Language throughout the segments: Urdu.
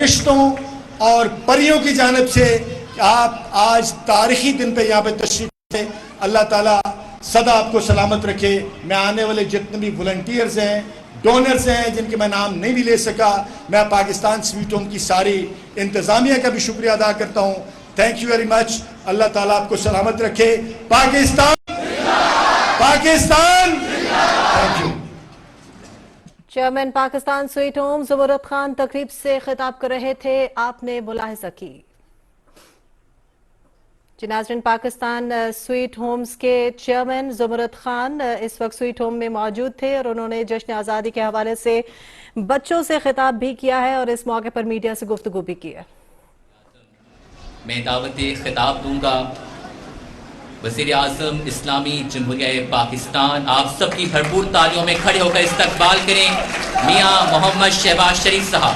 فرشتوں اور پریوں کی جانب سے کہ آپ آج تاریخی دن پہ یہاں پہ تشریف لے. اللہ تعالیٰ سدا آپ کو سلامت رکھے. میں آنے والے جتنے بھی والنٹیئرز ہیں، ڈونرز ہیں، جن کے میں نام نہیں بھی لے سکا، میں پاکستان سویٹ ہوم کی ساری انتظامیہ کا بھی شکریہ ادا کرتا ہوں. Thank you very much. اللہ تعالیٰ آپ کو سلامت رکھے. Pakistan Pakistan. Thank you. Chairman Pakistan sweet home Zamurd Khan تقریب سے خطاب کر رہے تھے. آپ نے ملاحظہ کی. ناظرین، پاکستان سویٹ ہومز کے چیئرمین زمرد خان اس وقت سویٹ ہوم میں موجود تھے اور انہوں نے جشن آزادی کے حوالے سے بچوں سے خطاب بھی کیا ہے اور اس موقع پر میڈیا سے گفتگو بھی کی ہے. میں دعوت خطاب دوں گا وزیر اعظم اسلامی جمہوریہ پاکستان. آپ سب کی بھرپور تالیوں میں کھڑے ہو کر استقبال کریں میاں محمد شہباز شریف صاحب.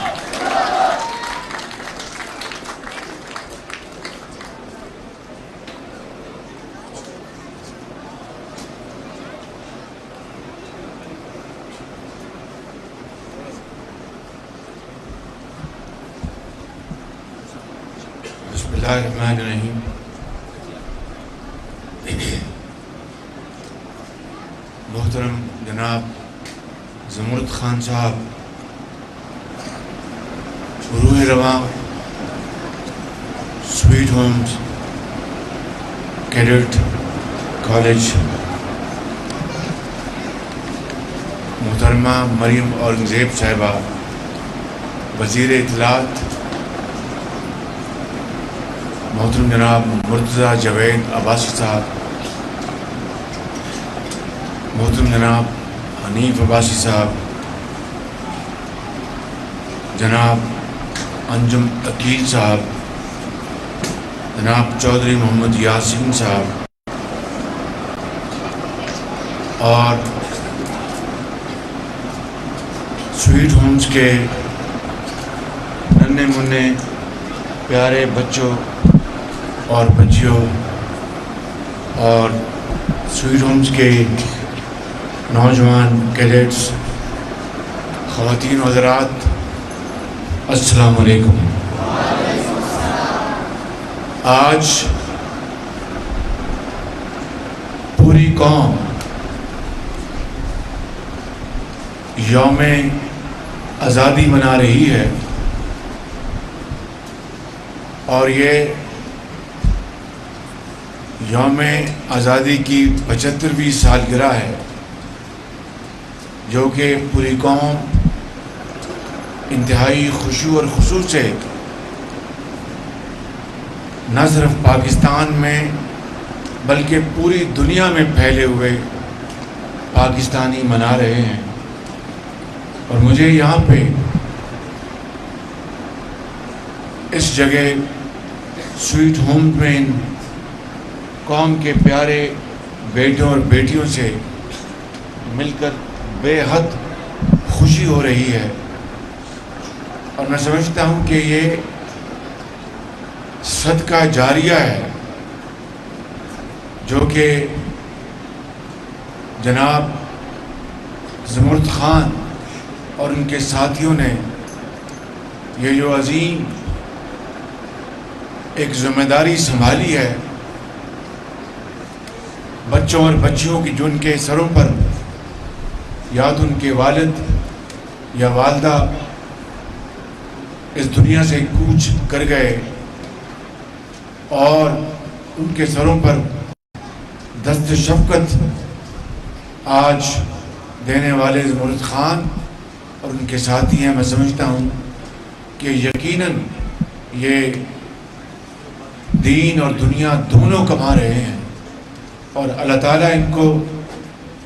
بسم اللہ الرحمن الرحیم. محترم جناب زمرد خان صاحب، روح رواں سویٹ ہومز کیڈٹ کالج، محترمہ مریم اورنگزیب صاحبہ وزیر اطلاعات، محترم جناب مرتضیٰ جاوید عباسی صاحب، محترم جناب حنیف عباسی صاحب، جناب انجم عقیل صاحب، جناب چودھری محمد یاسین صاحب، اور سویٹ ہومز کے ننھے منھے پیارے بچوں اور بچیوں اور سویٹ ہومز کے نوجوان کیڈٹس، خواتین و حضرات، السلام علیکم. آج پوری قوم یوم آزادی منا رہی ہے اور یہ یوم آزادی کی 75ویں سالگرہ ہے، جو کہ پوری قوم انتہائی خشوع اور خضوع سے نہ صرف پاکستان میں بلکہ پوری دنیا میں پھیلے ہوئے پاکستانی منا رہے ہیں. اور مجھے یہاں پہ اس جگہ سویٹ ہوم میں قوم کے پیارے بیٹوں اور بیٹیوں سے مل کر بے حد خوشی ہو رہی ہے. اور میں سمجھتا ہوں کہ یہ صدقہ جاریہ ہے جو کہ جناب زمرد خان اور ان کے ساتھیوں نے یہ جو عظیم ایک ذمہ داری سنبھالی ہے بچوں اور بچیوں کی، جو ان کے سروں پر یا تو ان کے والد یا والدہ اس دنیا سے کوچ کر گئے اور ان کے سروں پر دست شفقت آج دینے والے زمرد خان اور ان کے ساتھی ہیں. میں سمجھتا ہوں کہ یقیناً یہ دین اور دنیا دونوں کما رہے ہیں اور اللہ تعالیٰ ان کو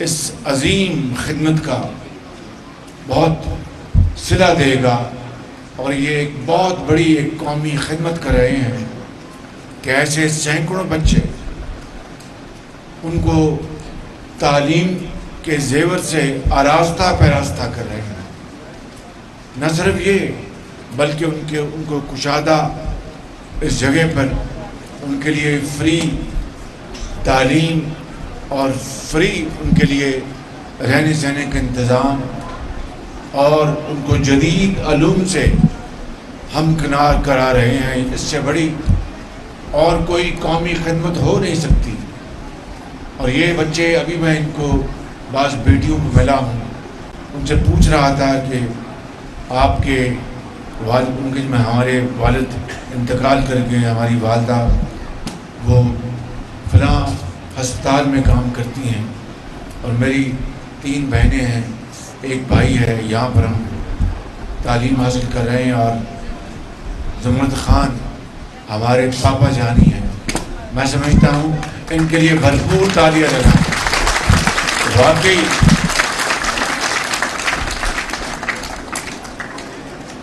اس عظیم خدمت کا بہت صلہ دے گا. اور یہ ایک بہت بڑی ایک قومی خدمت کر رہے ہیں کہ ایسے سینکڑوں بچے ان کو تعلیم کے زیور سے آراستہ پیراستہ کر رہے ہیں. نہ صرف یہ بلکہ ان کو کشادہ اس جگہ پر ان کے لیے فری تعلیم اور فری ان کے لیے رہنے سہنے کا انتظام اور ان کو جدید علوم سے ہمکنار کرا رہے ہیں. اس سے بڑی اور کوئی قومی خدمت ہو نہیں سکتی. اور یہ بچے ابھی میں ان کو بعض بیٹیوں کو ملا ہوں, ان سے پوچھ رہا تھا کہ آپ کے والد ہمارے والد انتقال کر گئے, ہماری والدہ وہ فلاں ہسپتال میں کام کرتی ہیں اور میری 3 بہنیں ہیں, ایک بھائی ہے, یہاں پر ہم تعلیم حاصل کر رہے ہیں اور زمرد خان ہمارے پاپا جانی ہیں. میں سمجھتا ہوں ان کے لیے بھرپور تالیاں لگائیں.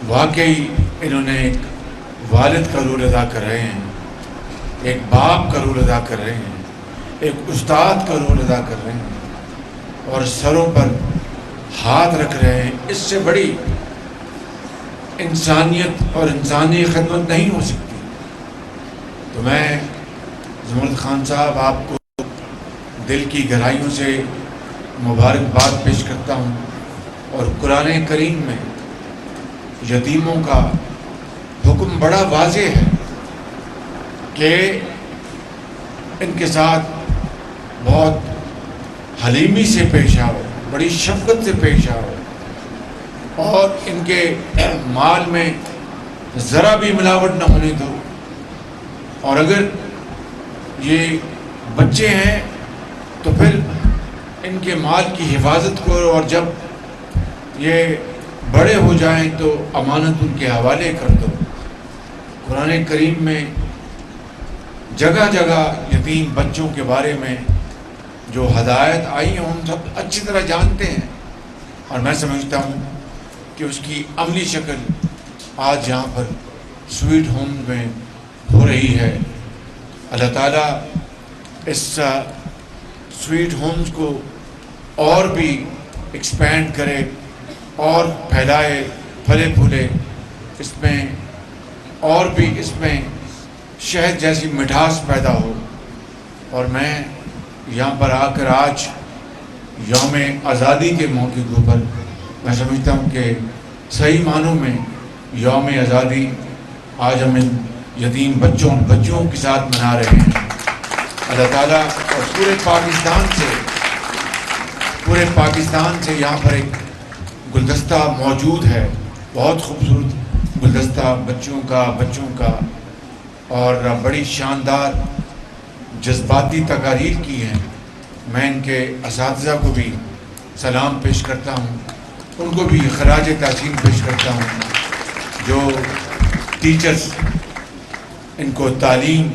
واقعی انہوں نے ایک والد کا رول ادا کر رہے ہیں, ایک باپ کا رول ادا کر رہے ہیں, ایک استاد کا رول ادا کر رہے ہیں اور سروں پر ہاتھ رکھ رہے ہیں. اس سے بڑی انسانیت اور انسانی خدمت نہیں ہو سکتی. تو میں زمرد خان صاحب آپ کو دل کی گہرائیوں سے مبارکباد پیش کرتا ہوں. اور قرآن کریم میں یتیموں کا حکم بڑا واضح ہے کہ ان کے ساتھ بہت حلیمی سے پیش آؤ, بڑی شفقت سے پیش آؤ اور ان کے مال میں ذرا بھی ملاوٹ نہ ہونے دو. اور اگر یہ بچے ہیں تو پھر ان کے مال کی حفاظت کرو, اور جب یہ بڑے ہو جائیں تو امانت ان کے حوالے کر دو. قرآن کریم میں جگہ جگہ یتیم بچوں کے بارے میں جو ہدایت آئی ہیں ہم سب اچھی طرح جانتے ہیں, اور میں سمجھتا ہوں کہ اس کی عملی شکل آج یہاں پر سویٹ ہوم میں ہو رہی ہے. اللہ تعالیٰ اس سویٹ ہومز کو اور بھی ایکسپینڈ کرے اور پھیلائے, پھلے پھولے, اس میں اور بھی اس میں شہد جیسی مٹھاس پیدا ہو. اور میں یہاں پر آ کر آج یوم آزادی کے موقع کے اوپر میں سمجھتا ہوں کہ صحیح معنوں میں یوم آزادی آج ہم ان یتیم بچوں کے ساتھ منا رہے ہیں. اللہ تعالیٰ اور پورے پاکستان سے یہاں پر ایک گلدستہ موجود ہے, بہت خوبصورت گلدستہ بچوں کا اور بڑی شاندار جذباتی تقاریر کی ہیں. میں ان کے اساتذہ کو بھی سلام پیش کرتا ہوں, ان کو بھی خراج تحسین پیش کرتا ہوں جو ٹیچرز ان کو تعلیم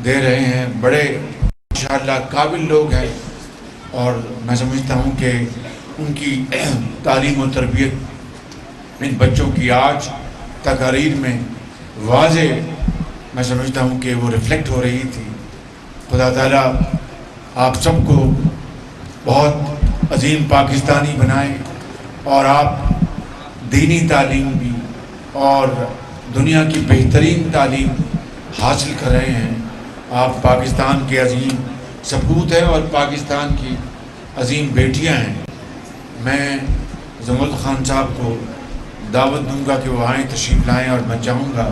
دے رہے ہیں. بڑے ماشاءاللہ قابل لوگ ہیں اور میں سمجھتا ہوں کہ ان کی تعلیم و تربیت ان بچوں کی آج تقاریر میں واضح میں سمجھتا ہوں کہ وہ ریفلیکٹ ہو رہی تھی. خدا تعالیٰ آپ سب کو بہت عظیم پاکستانی بنائیں اور آپ دینی تعلیم بھی اور دنیا کی بہترین تعلیم حاصل کر رہے ہیں. آپ پاکستان کے عظیم سپوت ہیں اور پاکستان کی عظیم بیٹیاں ہیں. میں زمرد خان صاحب کو دعوت دوں گا کہ وہ آئیں, تشریف لائیں, اور میں چاہوں گا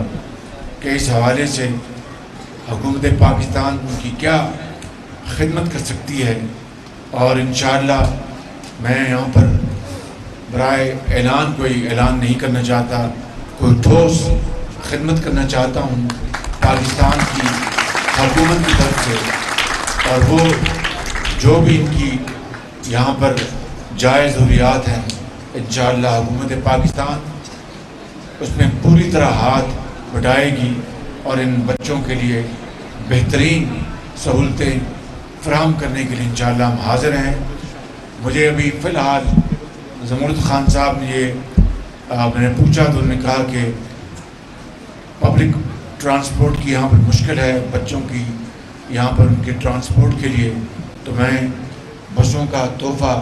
کہ اس حوالے سے حکومت پاکستان ان کی کیا خدمت کر سکتی ہے. اور انشاءاللہ میں یہاں پر برائے اعلان کوئی اعلان نہیں کرنا چاہتا, کوئی ٹھوس خدمت کرنا چاہتا ہوں پاکستان کی حکومت کی طرف سے, اور وہ جو بھی ان کی یہاں پر جائز ضروریات ہیں انشاءاللہ حکومت پاکستان اس میں پوری طرح ہاتھ بٹائے گی اور ان بچوں کے لیے بہترین سہولتیں فراہم کرنے کے لیے انشاءاللہ ہم حاضر ہیں. مجھے ابھی فی الحال زمرد خان صاحب نے میں نے پوچھا تو انہوں نے کہا کہ پبلک ٹرانسپورٹ کی یہاں پر مشکل ہے بچوں کی یہاں پر ان کے ٹرانسپورٹ کے لیے, تو میں بسوں کا تحفہ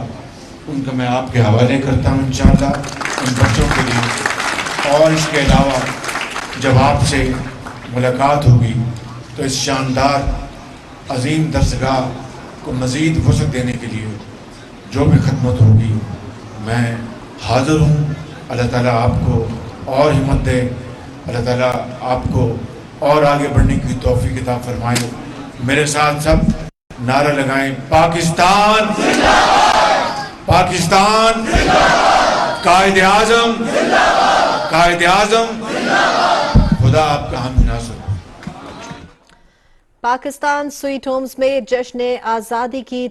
ان کا میں آپ کے حوالے کرتا ہوں انشاءاللہ ان بچوں کے لیے. اور اس کے علاوہ جب آپ سے ملاقات ہوگی تو اس شاندار عظیم درسگاہ کو مزید وسعت دینے کے لیے جو بھی خدمت ہوگی میں حاضر ہوں. اللہ تعالیٰ آپ کو اور ہمت دے اللہ تعالیٰ آپ کو اور آگے بڑھنے کی توفیق عطا فرمائے. میرے ساتھ سب نعرہ لگائیں, پاکستان پاکستان, قائد اعظم قائد اعظم, خدا آپ کا حامی ناصر. پاکستان سویٹ ہومز میں جشن آزادی کی